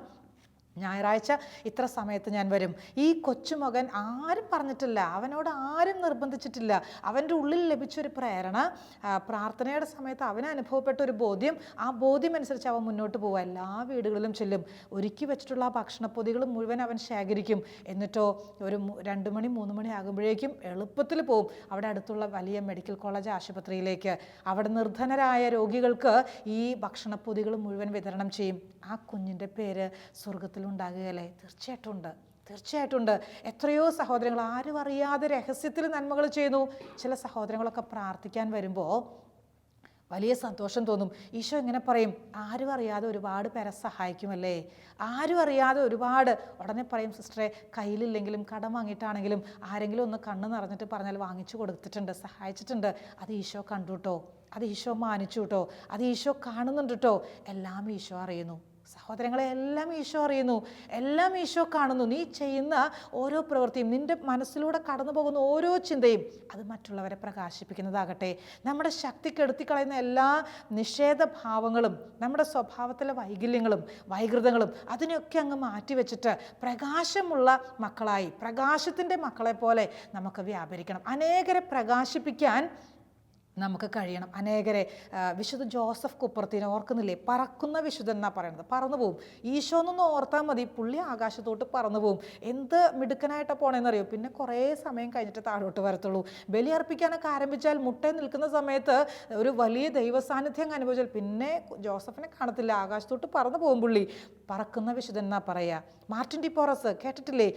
ഞായറാഴ്ച ഇത്ര സമയത്ത് ഞാൻ വരും. ഈ കൊച്ചുമകൻ ആരും പറഞ്ഞിട്ടില്ല, അവനോട് ആരും നിർബന്ധിച്ചിട്ടില്ല. അവൻ്റെ ഉള്ളിൽ ലഭിച്ചൊരു പ്രേരണ, പ്രാർത്ഥനയുടെ സമയത്ത് അവന് അനുഭവപ്പെട്ട ഒരു ബോധ്യം, ആ ബോധ്യം അനുസരിച്ച് അവൻ മുന്നോട്ട് പോകുക. എല്ലാ വീടുകളിലും ചെല്ലും, ഒരുക്കി വെച്ചിട്ടുള്ള ആ ഭക്ഷണപ്പൊതികൾ മുഴുവൻ അവൻ ശേഖരിക്കും. എന്നിട്ടോ ഒരു 2 മണി 3 മണി ആകുമ്പോഴേക്കും എളുപ്പത്തിൽ പോവും അവിടെ അടുത്തുള്ള വലിയ മെഡിക്കൽ കോളേജ് ആശുപത്രിയിലേക്ക്. അവിടെ നിർധനരായ രോഗികൾക്ക് ഈ ഭക്ഷണപ്പൊതികൾ മുഴുവൻ വിതരണം ചെയ്യും. ആ കുഞ്ഞിൻ്റെ പേര് സ്വർഗത്തിൽ ഉണ്ടാകുകയല്ലേ? തീർച്ചയായിട്ടും ഉണ്ട്. എത്രയോ സഹോദരങ്ങൾ ആരും അറിയാതെ രഹസ്യത്തിൽ നന്മകൾ ചെയ്യുന്നു. ചില സഹോദരങ്ങളൊക്കെ പ്രാർത്ഥിക്കാൻ വരുമ്പോൾ വലിയ സന്തോഷം തോന്നും. ഈശോ ഇങ്ങനെ പറയും, ആരും അറിയാതെ ഒരുപാട് പേരെ സഹായിക്കുമല്ലേ? ആരും അറിയാതെ ഒരുപാട്. ഉടനെ പറയും, സിസ്റ്ററെ കയ്യിലില്ലെങ്കിലും കടം വാങ്ങിയിട്ടാണെങ്കിലും ആരെങ്കിലും ഒന്ന് കണ്ണ് നിറഞ്ഞിട്ട് പറഞ്ഞാൽ വാങ്ങിച്ചു കൊടുത്തിട്ടുണ്ട്, സഹായിച്ചിട്ടുണ്ട്. അത് ഈശോ കണ്ടു കേട്ടോ, അത് ഈശോ മാനിച്ചു കേട്ടോ, അത് ഈശോ കാണുന്നുണ്ട് കേട്ടോ. എല്ലാം ഈശോ അറിയുന്നു സഹോദരങ്ങളെ, എല്ലാം ഈശോ അറിയുന്നു, എല്ലാം ഈശോ കാണുന്നു. നീ ചെയ്യുന്ന ഓരോ പ്രവൃത്തിയും, നിൻ്റെ മനസ്സിലൂടെ കടന്നു പോകുന്ന ഓരോ ചിന്തയും അത് മറ്റുള്ളവരെ പ്രകാശിപ്പിക്കുന്നതാകട്ടെ. നമ്മുടെ ശക്തി കെടുത്തിക്കളയുന്ന എല്ലാ നിഷേധഭാവങ്ങളും, നമ്മുടെ സ്വഭാവത്തിലെ വൈകല്യങ്ങളും വൈകൃതങ്ങളും അതിനെയൊക്കെ അങ്ങ് മാറ്റിവെച്ചിട്ട് പ്രകാശമുള്ള മക്കളായി, പ്രകാശത്തിൻ്റെ മക്കളെ പോലെ നമുക്ക് വ്യാപരിക്കണം. അനേകരെ പ്രകാശിപ്പിക്കാൻ നമുക്ക് കഴിയണം. അനേകരെ വിശുദ്ധ ജോസഫ് കുപ്പർത്തിനെ ഓർക്കുന്നില്ലേ? പറക്കുന്ന വിശുദ്ധൻ എന്നാണ് പറയുന്നത്. പറന്നു പോവും. ഈശോ എന്നൊന്ന് ഓർത്താൽ മതി, പുള്ളി ആകാശത്തോട്ട് പറന്നു പോവും. എന്ത് മിടുക്കനായിട്ടാണ് പോണേന്നറിയോ? പിന്നെ കുറേ സമയം കഴിഞ്ഞിട്ട് താഴോട്ട് വരത്തുള്ളൂ. ബലി അർപ്പിക്കാനൊക്കെ ആരംഭിച്ചാൽ മുട്ടയിൽ നിൽക്കുന്ന സമയത്ത് ഒരു വലിയ ദൈവ സാന്നിധ്യം അനുഭവിച്ചാൽ പിന്നെ ജോസഫിനെ കാണത്തില്ല, ആകാശത്തോട്ട് പറന്നു പോകും പുള്ളി. പറക്കുന്ന വിശുദ്ധൻ എന്നാ പറയുക. മാർട്ടിൻ ഡി പോറസ് കേട്ടിട്ടില്ലേ?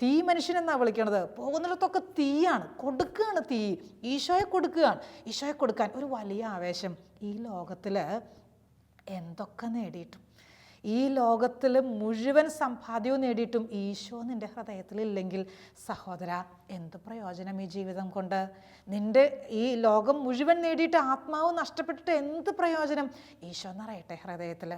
തീ മനുഷ്യൻ എന്നാണ് വിളിക്കണത്. പോകുന്നിടത്തൊക്കെ തീയാണ്, കൊടുക്കുകയാണ് തീ. ഈശോയെ കൊടുക്കുകയാണ്. ഈശോയെ കൊടുക്കാൻ ഒരു വലിയ ആവേശം. ഈ ലോകത്തിൽ എന്തൊക്കെ നേടിയിട്ടും, ഈ ലോകത്തിൽ മുഴുവൻ സമ്പാദ്യവും നേടിയിട്ടും ഈശോ നിൻ്റെ ഹൃദയത്തിലില്ലെങ്കിൽ സഹോദര, എന്ത് പ്രയോജനം ഈ ജീവിതം കൊണ്ട്? നിൻ്റെ ഈ ലോകം മുഴുവൻ നേടിയിട്ട് ആത്മാവ് നഷ്ടപ്പെട്ടിട്ട് എന്ത് പ്രയോജനം? ഈശോ നിറയട്ടെ ഹൃദയത്തിൽ,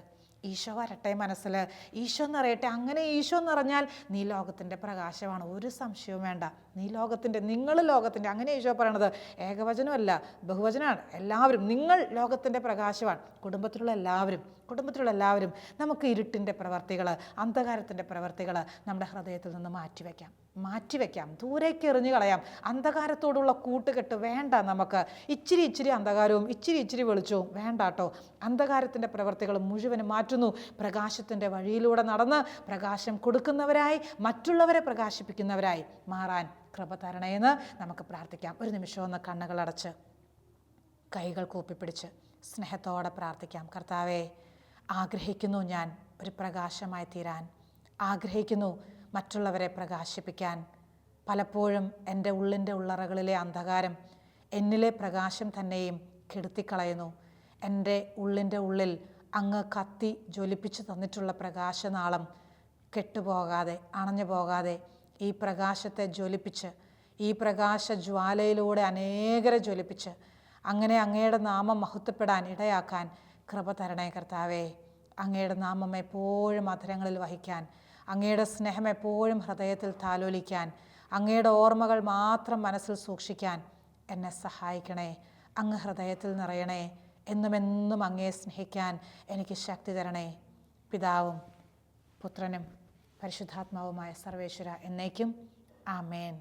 ഈശോ വരട്ടെ മനസ്സിൽ, ഈശോ നിറയട്ടെ. അങ്ങനെ ഈശോ നിറഞ്ഞാൽ നീ ലോകത്തിൻ്റെ പ്രകാശമാണ്, ഒരു സംശയവും വേണ്ട. നീ ലോകത്തിൻ്റെ, നിങ്ങൾ ലോകത്തിൻ്റെ, അങ്ങനെ ഈശോ പറയണത് ഏകവചനമല്ല, ബഹുവചനമാണ്. എല്ലാവരും, നിങ്ങൾ ലോകത്തിൻ്റെ പ്രകാശമാണ്. കുടുംബത്തിലുള്ള എല്ലാവരും നമുക്ക് ഇരുട്ടിൻ്റെ പ്രവർത്തികൾ, അന്ധകാരത്തിൻ്റെ പ്രവർത്തികൾ നമ്മുടെ ഹൃദയത്തിൽ നിന്ന് മാറ്റിവെക്കാം, ദൂരേക്ക് എറിഞ്ഞു കളയാം. അന്ധകാരത്തോടുള്ള കൂട്ടുകെട്ട് വേണ്ട നമുക്ക്. ഇച്ചിരി അന്ധകാരവും ഇച്ചിരി വെളിച്ചവും വേണ്ട കേട്ടോ. അന്ധകാരത്തിൻ്റെ പ്രവർത്തികൾ മുഴുവനും മാറ്റുന്നു. പ്രകാശത്തിൻ്റെ വഴിയിലൂടെ നടന്ന് പ്രകാശം കൊടുക്കുന്നവരായി, മറ്റുള്ളവരെ പ്രകാശിപ്പിക്കുന്നവരായി മാറാൻ കൃപ തരണേന്ന് നമുക്ക് പ്രാർത്ഥിക്കാം. ഒരു നിമിഷം ഒന്ന് കണ്ണുകളടച്ച് കൈകൾ കൂപ്പിപ്പിടിച്ച് സ്നേഹത്തോടെ പ്രാർത്ഥിക്കാം. കർത്താവേ, ആഗ്രഹിക്കുന്നു ഞാൻ ഒരു പ്രകാശമായി തീരാൻ, ആഗ്രഹിക്കുന്നു മറ്റുള്ളവരെ പ്രകാശിപ്പിക്കാൻ. പലപ്പോഴും എൻ്റെ ഉള്ളിൻ്റെ ഉള്ളറകളിലെ അന്ധകാരം എന്നിലെ പ്രകാശം തന്നെയും കെടുത്തിക്കളയുന്നു. എൻ്റെ ഉള്ളിൻ്റെ ഉള്ളിൽ അങ്ങ് കത്തി ജ്വലിപ്പിച്ച് തന്നിട്ടുള്ള പ്രകാശനാളം കെട്ടുപോകാതെ, അണഞ്ഞു പോകാതെ ഈ പ്രകാശത്തെ ജ്വലിപ്പിച്ച്, ഈ പ്രകാശ ജ്വാലയിലൂടെ അനേകരെ ജ്വലിപ്പിച്ച് അങ്ങനെ അങ്ങയുടെ നാമം മഹത്വപ്പെടാൻ ഇടയാക്കാൻ കൃപ തരണേ കർത്താവേ. അങ്ങയുടെ നാമം എപ്പോഴും അധരങ്ങളിൽ വഹിക്കാൻ, അങ്ങയുടെ സ്നേഹം എപ്പോഴും ഹൃദയത്തിൽ താലോലിക്കാൻ, അങ്ങയുടെ ഓർമ്മകൾ മാത്രം മനസ്സിൽ സൂക്ഷിക്കാൻ എന്നെ സഹായിക്കണേ. അങ്ങ് ഹൃദയത്തിൽ നിറയണേ. എന്നുമെന്നും അങ്ങയെ സ്നേഹിക്കാൻ എനിക്ക് ശക്തി തരണേ. പിതാവും പുത്രനും പരിശുദ്ധാത്മാവുമായ സർവേശ്വര എന്നേക്കും ആമേൻ.